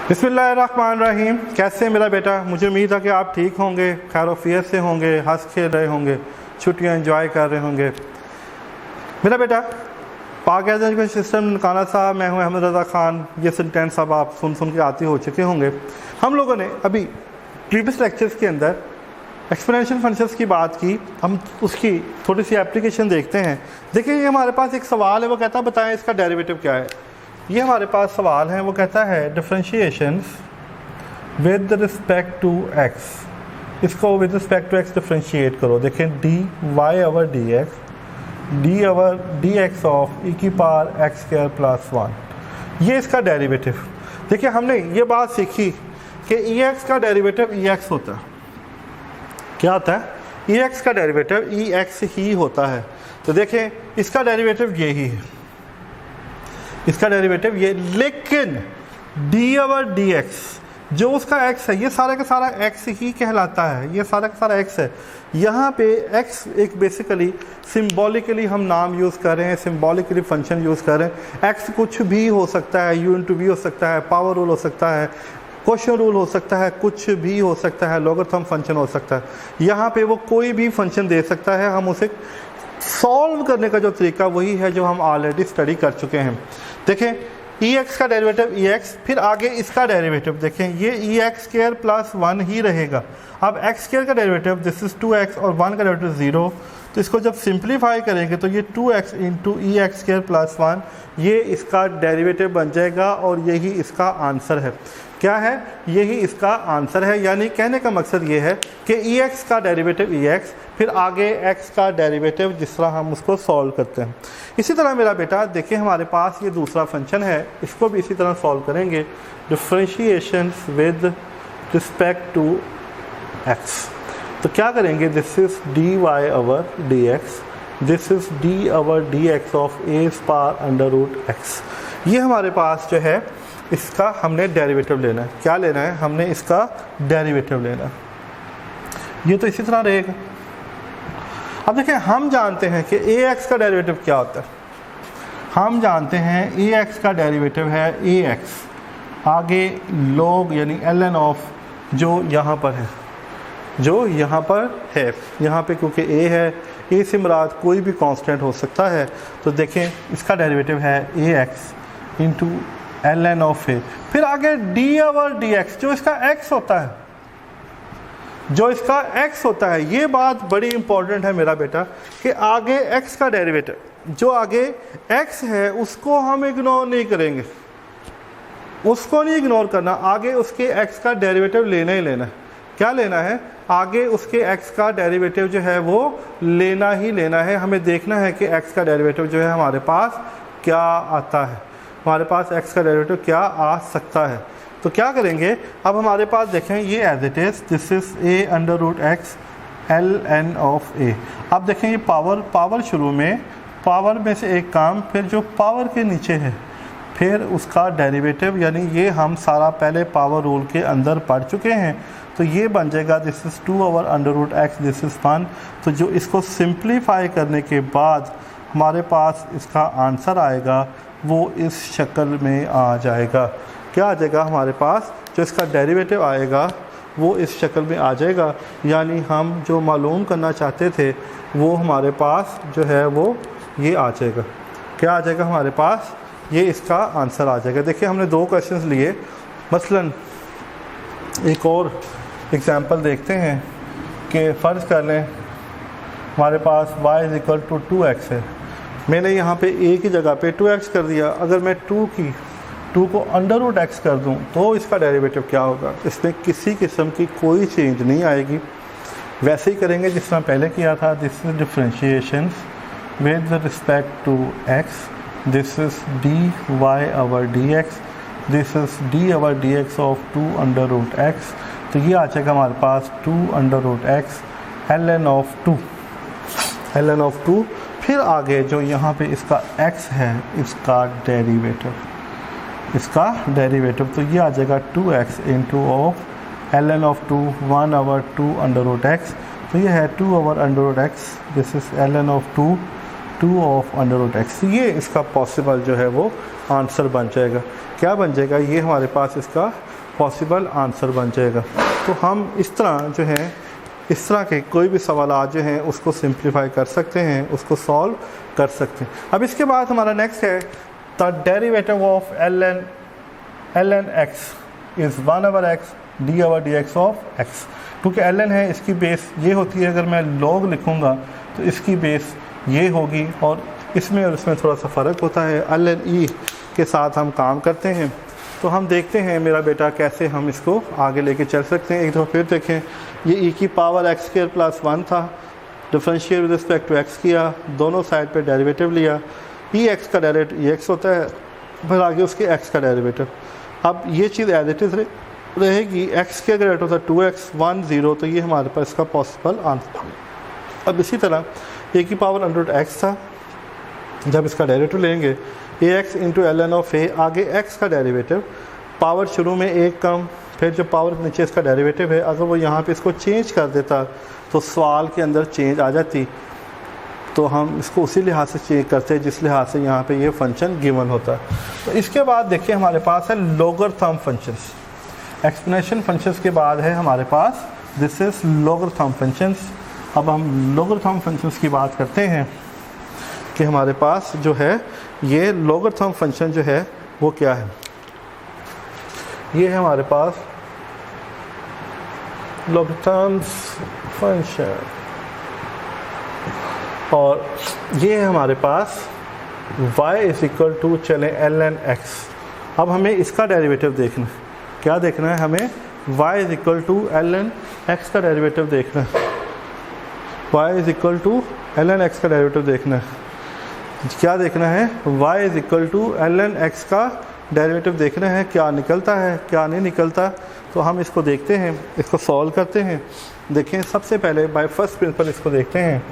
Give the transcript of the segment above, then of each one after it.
बिस्मिल्लाहिर्रहमानिर्रहीम। कैसे हैं मेरा बेटा? मुझे उम्मीद है कि आप ठीक होंगे, खैर-ओ-फ़ियत से होंगे, हंस खेल रहे होंगे, छुट्टियां एंजॉय कर रहे होंगे। मेरा बेटा पाक एजुकेशन सिस्टम ननकाना साहब, मैं हूं अहमद रज़ा ख़ान। ये सेंटेंस अब आप सुन के आती हो चुके होंगे। हम लोगों ने अभी प्रीवियस लेक्चर्स के अंदर एक्सपोनेंशियल फंक्शंस की बात की, हम उसकी थोड़ी सी एप्लीकेशन देखते हैं। देखिए, ये हमारे पास एक सवाल है, वो कहता है बताएं इसका डेरिवेटिव क्या है। ये हमारे पास सवाल है, वो कहता है differentiations with respect to x. इसको with respect to x differentiate करो। देखें, d y over d x of e की पावर एक्स स्क्वायर प्लस 1, ये इसका डेरिवेटिव। देखिए, हमने ये बात सीखी कि ई एक्स का डेरिवेटिव ई एक्स होता है। क्या होता है? ई एक्स का डेरिवेटिव ई एक्स ही होता है। तो देखें, इसका डेरिवेटिव ये ही है, इसका डेरिवेटिव ये। लेकिन डी ओवर डी एक्स जो उसका x है, ये सारा का सारा x ही कहलाता है। ये सारा का सारा x है। यहाँ पे x एक बेसिकली सिम्बॉलिकली हम नाम यूज़ कर रहे हैं, सिम्बॉलिकली फंक्शन यूज़ कर रहे हैं। x कुछ भी हो सकता है, u इंटू वी हो सकता है, पावर रूल हो सकता है, क्वेश्चन रूल हो सकता है, कुछ भी हो सकता है, लॉगरिथम फंक्शन हो सकता है। यहाँ पे वो कोई भी फंक्शन दे सकता है। हम उसे सॉल्व करने का जो तरीका वही है जो हम ऑलरेडी स्टडी कर चुके हैं। देखें, ई एक्स का डेरिवेटिव ई एक्स, फिर आगे इसका डेरिवेटिव देखें, ये ई एक्स स्क्वायर प्लस 1 ही रहेगा। अब एक्स स्क्वायर का डेरिवेटिव दिस इज 2x और 1 का डेरिवेटिव 0, तो इसको जब सिंप्लीफाई करेंगे तो ये 2x इंटू ई एक्स स्क्वायर प्लस 1 ये इसका डेरिवेटिव बन जाएगा और यही इसका आंसर है। क्या है? यही इसका आंसर है। यानी कहने का मकसद ये है कि ई एक्स का डेरिवेटिव ई एक्स, फिर आगे x का डेरिवेटिव जिस तरह हम उसको सॉल्व करते हैं। इसी तरह मेरा बेटा देखिए, हमारे पास ये दूसरा फंक्शन है, इसको भी इसी तरह सॉल्व करेंगे। Differentiations with respect to x, तो क्या करेंगे? This is d y over d x, this is d over d x of a power under root x. ये हमारे पास जो है इसका हमने डेरिवेटिव लेना है। क्या लेना है? हमने इसका डेरिवेटिव लेना है। ये तो इसी तरह रहेगा। अब देखिए, हम जानते हैं कि ए एक्स का डेरिवेटिव क्या होता है। हम जानते हैं ए एक्स का डेरिवेटिव है ए एक्स, आगे लॉग यानी एल एन ऑफ जो यहाँ पर है, जो यहाँ पर है। यहाँ पे क्योंकि ए है, ए से मुराद कोई भी कांस्टेंट हो सकता है। तो देखें, इसका डेरिवेटिव है a x into l n of a. फिर आगे डी ओवर डी एक्स जो इसका एक्स होता है, जो इसका x होता है। ये बात बड़ी इंपॉर्टेंट है मेरा बेटा कि आगे x का डेरिवेटिव, जो आगे x है उसको हम इग्नोर नहीं करेंगे, उसको नहीं इग्नोर करना। आगे उसके x का डेरिवेटिव लेना ही लेना है। क्या लेना है? आगे उसके x का डेरिवेटिव जो है वो लेना ही लेना है। हमें देखना है कि x का डेरिवेटिव जो है हमारे पास क्या आता है, हमारे पास x का डेरिवेटिव क्या आ सकता है। तो क्या करेंगे? अब हमारे पास देखें, ये as it is this is a under root x l n of a. अब देखें, ये पावर शुरू में पावर में से एक काम, फिर जो पावर के नीचे है फिर उसका डेरिवेटिव, यानी ये हम सारा पहले पावर रूल के अंदर पढ़ चुके हैं। तो ये बन जाएगा this is 2 over under root x, this is 1। तो जो इसको सिंप्लीफाई करने के बाद हमारे पास इसका आंसर आएगा वो इस शक्ल में आ जाएगा। क्या आ जाएगा? हमारे पास जो इसका डेरिवेटिव आएगा वो इस शक्ल में आ जाएगा। यानी हम जो मालूम करना चाहते थे वो हमारे पास जो है वो ये आ जाएगा। क्या आ जाएगा? हमारे पास ये इसका आंसर आ जाएगा। देखिए, हमने 2 क्वेश्चंस लिए। मसलन एक और एग्जांपल देखते हैं कि फ़र्ज़ कर लें हमारे पास y is equal to 2x है। मैंने यहाँ पे a की जगह पे 2x कर दिया। अगर मैं 2 को अंडर रूट एक्स कर दूं तो इसका डेरिवेटिव क्या होगा? इसमें किसी किस्म की कोई चेंज नहीं आएगी, वैसे ही करेंगे जिस तरह पहले किया था। This is differentiations with respect to x, this is d y over d x, this is d over d x of 2 under root x. तो ये आ जाएगा हमारे पास 2 under root x l n of 2, l n of 2। फिर आगे जो यहाँ पे इसका x है, इसका डेरिवेटिव, इसका डेरिवेटिव, तो ये आ जाएगा 2x into of l n of 2 1 over 2 under root x. तो ये है 2 over under root x, this is l n of 2 of under root x. ये इसका पॉसिबल जो है वो आंसर बन जाएगा। क्या बन जाएगा? ये हमारे पास इसका पॉसिबल आंसर बन जाएगा। तो हम इस तरह जो है इस तरह के कोई भी सवाल जो हैं उसको सिंप्लीफाई कर सकते हैं, उसको सॉल्व कर सकते हैं। अब इसके बाद हमारा नेक्स्ट है the derivative of ln x is 1/x d/dx of x। क्योंकि ln है इसकी बेस ये होती है, अगर मैं log लिखूँगा तो इसकी बेस ये होगी और इसमें और इसमें थोड़ा सा फ़र्क होता है। ln e के साथ हम काम करते हैं। तो हम देखते हैं मेरा बेटा कैसे हम इसको आगे लेके चल सकते हैं। एक दफ़ा फिर देखें, ये e की पावर x² + 1 था, differentiate with respect to x किया, दोनों साइड पे डेरिवेटिव लिया, ex का डेरिवेटिव ex होता है, फिर आगे उसके x का डेरिवेटिव। अब ये चीज़ एज इट इज़ रहेगी, x के अगर होता है 2x 1 0, तो ये हमारे पास इसका पॉसिबल आंसर। अब इसी तरह a की पावर √x था, जब इसका डेरिवेटिव लेंगे ax into ln of a, आगे x का डेरिवेटिव, पावर शुरू में एक कम, फिर जो पावर नीचे इसका डेरिवेटिव है, अगर वो यहाँ पे इसको चेंज कर देता तो सवाल के अंदर चेंज आ जाती। तो हम इसको उसी लिहाज से चेंज करते हैं जिस लिहाज से यहाँ पे ये फंक्शन गिवन होता है। तो इसके बाद देखिए हमारे पास है लोगरथम फंक्शंस। एक्सपोनेंशियल फंक्शंस के बाद है हमारे पास दिस इज़ लोगरथम फंक्शंस। अब हम लोगरथम फंक्शंस की बात करते हैं कि हमारे पास जो है ये लोगरथम फंक्शन जो है वो क्या है। ये है हमारे पास लोगरथम फंक्शन और ये है हमारे पास y = चले ln x। अब हमें इसका डेरिवेटिव देखना है। क्या देखना है हमें? y = ln x का डेरिवेटिव देखना है। y = ln x का डेरिवेटिव देखना है। क्या देखना है? y = ln x का डेरिवेटिव देखना है। क्या निकलता है क्या नहीं निकलता, तो हम इसको देखते हैं, इसको सॉल्व करते हैं। देखें सबसे पहले बाय फर्स्ट प्रिंसिपल इसको देखते हैं।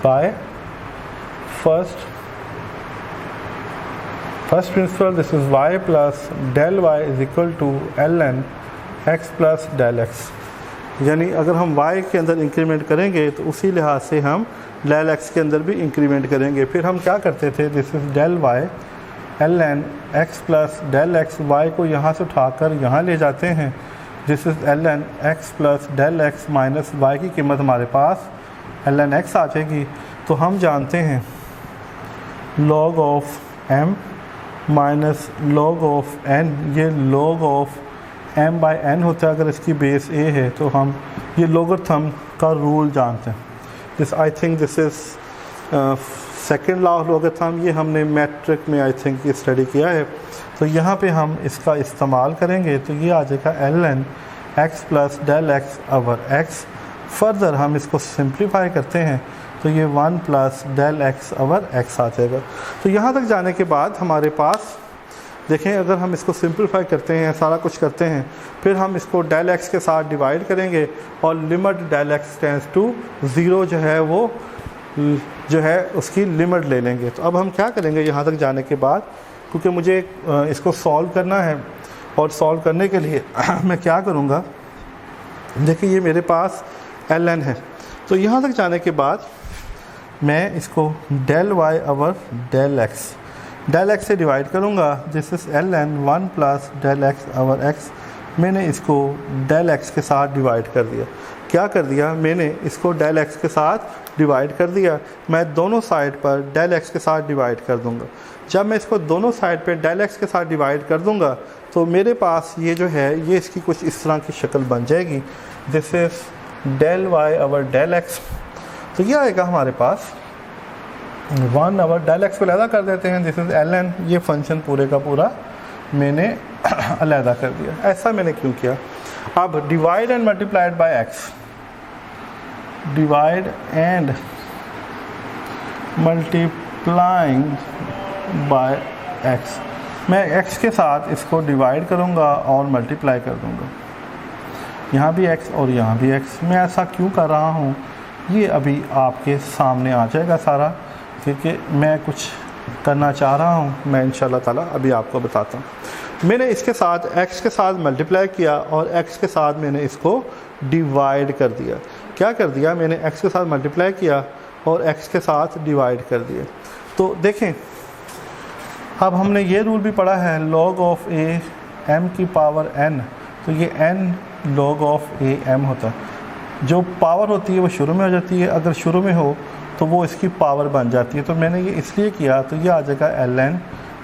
By first principle this is y plus del y = ln x plus del x। यानी अगर हम y के अंदर इंक्रीमेंट करेंगे तो उसी लिहाज से हम डेल x के अंदर भी इंक्रीमेंट करेंगे। फिर हम क्या करते थे, this is del y ln x plus del x, y को यहाँ से उठाकर यहाँ ले जाते हैं। This is ln x plus del x minus y की कीमत हमारे पास ln x आ जाएगी। तो हम जानते हैं log of m minus log of n, ये log ऑफ m/n होता है अगर इसकी बेस a है। तो हम ये लोगरथम का रूल जानते हैं। This I think this is second law of logarithm, ये हमने मैट्रिक में आई थिंक ये स्टडी किया है। तो यहाँ पे हम इसका इस्तेमाल करेंगे तो ये आ जाएगा ln x plus del x/x। Further हम इसको सिंप्लीफाई करते हैं तो ये 1 प्लस डेल x/x आ जाएगा। तो यहाँ तक जाने के बाद हमारे पास देखें, अगर हम इसको सिंप्लीफाई करते हैं, सारा कुछ करते हैं, फिर हम इसको डेल x के साथ डिवाइड करेंगे और limit del x tends to 0 जो है वो जो है उसकी लिमिट ले लेंगे। तो अब हम क्या करेंगे यहाँ तक जाने के बाद, क्योंकि मुझे इसको सॉल्व करना है और सॉल्व करने के लिए मैं क्या करूँगा, देखिए ये मेरे पास ln है। तो यहाँ तक जाने के बाद मैं इसको डेल y/डेल x से डिवाइड करूँगा। This is ln 1 plus del x/x। मैंने इसको डेल x के साथ डिवाइड कर दिया। क्या कर दिया मैंने? इसको डेल x के साथ डिवाइड कर दिया। मैं दोनों साइड पर डेल x के साथ डिवाइड कर दूंगा। जब मैं इसको दोनों साइड पे डेल x के साथ डिवाइड कर दूंगा तो मेरे पास ये जो है ये इसकी कुछ इस तरह की शक्ल बन जाएगी। दिस इज़ डेल y/डेल x। तो ये आएगा हमारे पास 1/डेल x को अलहदा कर देते हैं। दिस इज़ ln, ये फंक्शन पूरे का पूरा मैंने अलहदा कर दिया। ऐसा मैंने क्यों किया? अब divide and multiplied by x, divide and multiplying by x, मैं x के साथ इसको डिवाइड करूँगा और मल्टीप्लाई कर दूँगा। यहाँ भी x और यहाँ भी x। मैं ऐसा क्यों कर रहा हूँ ये अभी आपके सामने आ जाएगा सारा, क्योंकि मैं कुछ करना चाह रहा हूँ। मैं इंशाल्लाह ताला अभी आपको बताता हूँ। मैंने इसके साथ x के साथ मल्टीप्लाई किया और x के साथ मैंने इसको डिवाइड कर दिया। क्या कर दिया मैंने? x के साथ मल्टीप्लाई किया और x के साथ डिवाइड कर दिया। तो देखें अब हमने ये रूल भी पढ़ा है, log ऑफ a m की पावर n, तो ये n log of a m होता है। जो पावर होती है वो शुरू में हो जाती है, अगर शुरू में हो तो वो इसकी पावर बन जाती है। तो मैंने ये इसलिए किया, तो ये आ जाएगा ln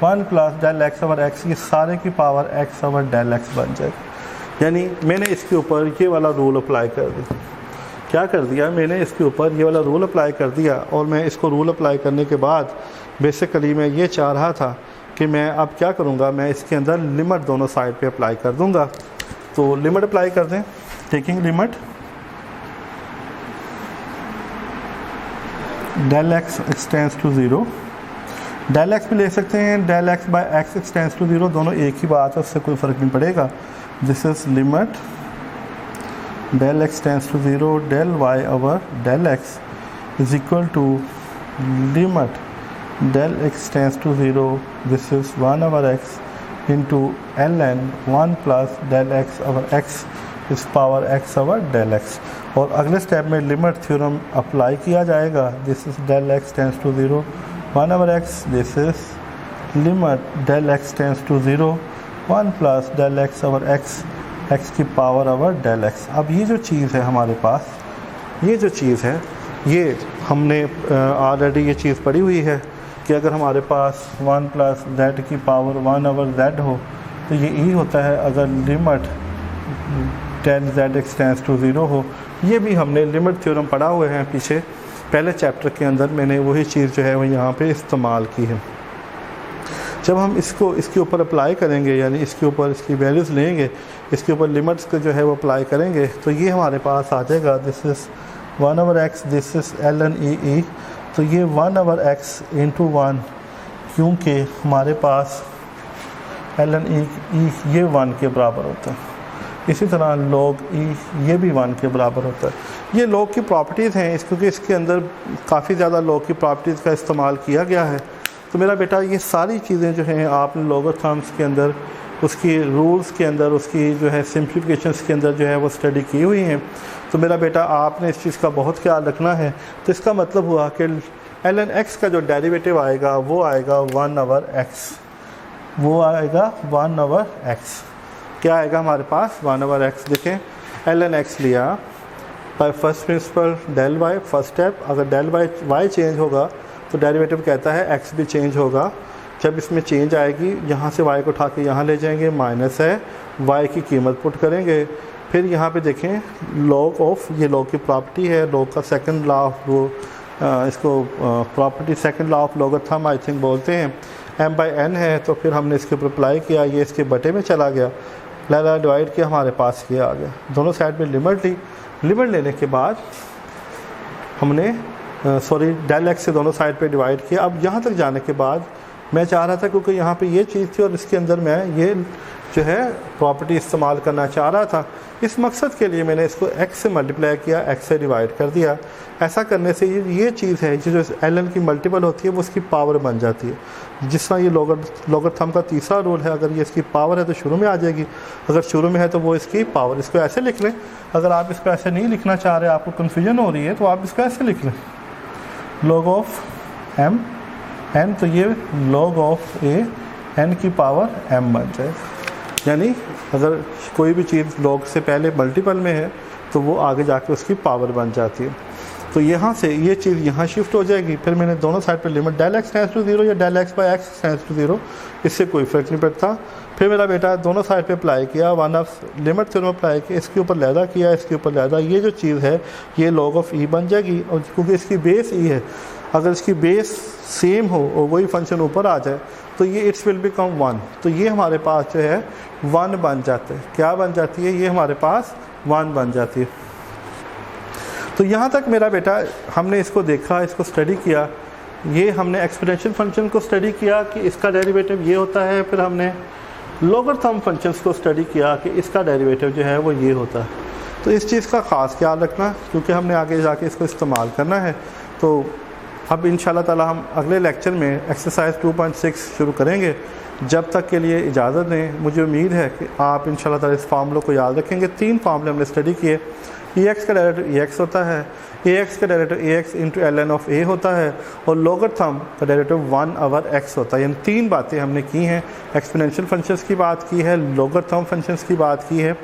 1 plus del x over x, ये सारे की power x over del x बन जाएगी। यानी मैंने इसके ऊपर ये वाला रूल अप्लाई कर दिया। क्या कर दिया मैंने, इसके ऊपर ये वाला रूल अप्लाई कर दिया। और मैं इसको रूल अप्लाई करने के बाद बेसिकली मैं ये चाह रहा था कि मैं अब क्या करूँगा, मैं इसके अंदर लिमिट दोनों साइड पे अप्लाई कर दूँगा। तो लिमिट अप्लाई कर दें, taking limit del x x tends to 0, del x भी ले सकते हैं, del x by x x tends to 0, दोनों एक ही बात है, उससे कोई फ़र्क नहीं पड़ेगा। This is limit del x tends to 0 del y over del x is equal to limit del x tends to 0, this is 1 over x into ln 1 plus del x over x is power x over del x। और अगले step में limit theorem apply किया जाएगा। This is del x tends to 0 1 over x, this is limit del x tends to 0 1 plus del x over x, x की power over del x। अब ये जो चीज़ है हमारे पास, ये जो चीज़ है, ये हमने ऑलरेडी ये चीज़ पढ़ी हुई है कि अगर हमारे पास 1 प्लस z की पावर 1 ओवर z हो तो ये ई होता है अगर limit del z x tends to 0 हो। ये भी हमने लिमिट थ्योरम पढ़ा हुए हैं पीछे पहले चैप्टर के अंदर, मैंने वही चीज़ जो है वो यहाँ पे इस्तेमाल की है। जब हम इसको इसके ऊपर अप्लाई करेंगे, यानी इसके ऊपर इसकी वैल्यूज़ लेंगे, इसके ऊपर लिमिट्स को जो है वो अप्लाई करेंगे, तो ये हमारे पास आ जाएगा this is 1 over x, this is ln e। तो ये 1 ओवर x इंटू 1, क्योंकि हमारे पास ln e ये 1 के बराबर होता है। इसी तरह log e ये भी 1 के बराबर होता है। ये log की प्रॉपर्टीज़ हैं, क्योंकि इसके अंदर काफ़ी ज़्यादा log की प्रॉपर्टीज़ का इस्तेमाल किया गया है। तो मेरा बेटा ये सारी चीज़ें जो हैं आपने लॉगरिथम्स के अंदर, उसकी रूल्स के अंदर, उसकी जो है सिंप्लीफिकेशंस के अंदर जो है वो स्टडी की हुई हैं। तो मेरा बेटा आपने इस चीज़ का बहुत ख्याल रखना है। तो इसका मतलब हुआ कि ln x का जो डेरिवेटिव आएगा वो आएगा 1 ओवर x, वो आएगा 1 ओवर x। क्या आएगा हमारे पास 1 ओवर x। देखें ln x लिया by first principle del y, first step, अगर डेल y चेंज होगा तो डेरिवेटिव कहता है x भी चेंज होगा। जब इसमें चेंज आएगी, यहाँ से y को उठा के यहाँ ले जाएंगे, माइनस है, y की कीमत पुट करेंगे। फिर यहाँ पे देखें लॉग ऑफ, ये लॉग की प्रॉपर्टी है, लॉग का सेकंड लॉ ऑफ, वो इसको property second law of logarithm I think बोलते हैं, m बाई n है। तो फिर हमने इसके ऊपर अप्लाई किया, ये इसके बटे में चला गया, लाला डिवाइड किया, हमारे पास ये आ गया। दोनों साइड में लिमिट ली, लिमिट लेने के बाद हमने डेल एक्स से दोनों साइड पे डिवाइड किया। अब यहाँ तक जाने के बाद मैं चाह रहा था, क्योंकि यहाँ पे ये चीज़ थी और इसके अंदर मैं ये जो है प्रॉपर्टी इस्तेमाल करना चाह रहा था, इस मकसद के लिए मैंने इसको x से मल्टीप्लाई किया, x से डिवाइड कर दिया। ऐसा करने से ये चीज़ है जो ln की मल्टीपल होती है वो उसकी पावर बन जाती है। जिस तरह ये लॉगरिथम का तीसरा रूल है, अगर ये इसकी पावर है तो शुरू में आ जाएगी, अगर शुरू में है तो वो इसकी पावर। इसको ऐसे लिख लें, अगर आप इसको ऐसे नहीं लिखना चाह रहे, आपको कन्फ्यूजन हो रही है, तो आप इसको ऐसे लिख लें, log ऑफ m n, तो ये log ऑफ a n की पावर m बन जाएगा। यानी अगर कोई भी चीज़ log से पहले मल्टीपल में है तो वो आगे जाके उसकी पावर बन जाती है। तो यहाँ से ये चीज़ यहाँ शिफ्ट हो जाएगी। फिर मैंने दोनों साइड पे limit del x tends to 0 या del x by x tends to 0, इससे कोई फ़र्क नहीं पड़ता। फिर मेरा बेटा दोनों साइड पे अप्लाई किया, one of limit theorem apply किया, इसके ऊपर लैदा किया, इसके ऊपर लैदा, ये जो चीज़ है ये log ऑफ e बन जाएगी। और क्योंकि इसकी बेस e है, अगर इसकी बेस सेम हो और वही फंक्शन ऊपर आ जाए तो ये इट्स विल बिकम 1, तो ये हमारे पास जो है 1 बन जाता है। क्या बन जाती है? ये हमारे पास 1 बन जाती है। तो यहाँ तक मेरा बेटा हमने इसको देखा, इसको स्टडी किया, ये हमने एक्सपोनेंशियल फंक्शन को स्टडी किया कि इसका डेरिवेटिव ये होता है। फिर हमने लॉगरिथम फंक्शंस को स्टडी किया कि इसका डेरिवेटिव जो है वो ये होता है। तो इस चीज़ का ख़ास ख्याल रखना, क्योंकि हमने आगे जाके इसको इस्तेमाल करना है। तो अब इंशाल्लाह ताला हम अगले लेक्चर में एक्सरसाइज 2.6 शुरू करेंगे। जब तक के लिए इजाज़त दें। मुझे उम्मीद है कि आप इंशाल्लाह ताला इस फार्मूलों को याद रखेंगे। 3 फार्मूले हमने स्टडी किए, ई एक्स का डेरिवेटिव ई एक्स होता है, ए एक्स का derivative a x into l n of a होता है, और लोगरथम का डेरिवेटिव 1/x होता है। इन 3 बातें हमने की हैं। एक्सपोनेंशियल फंक्शंस की बात की है, लोगरथम फंक्शंस की बात की है।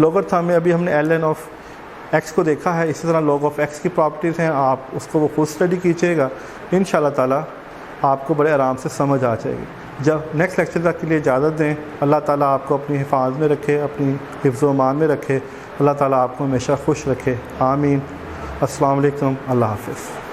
लोगरथम में अभी हमने एल एन ऑफ एक्स को देखा है, इसी तरह लॉग ऑफ एक्स की प्रॉपर्टीज़ हैं, आप उसको वो खुद स्टडी कीजिएगा, इंशाल्लाह ताला आपको बड़े आराम से समझ आ जाएगी। जब नेक्स्ट लेक्चर तक के लिए इजाज़त दें। अल्लाह ताला आपको अपनी हिफाज़त में रखे, अपनी हिफ्ज़ व अमान में रखे। अल्लाह ताला आपको हमेशा खुश रखे, आमीन। अस्सलाम वालेकुम, अल्लाह हाफ़िज़।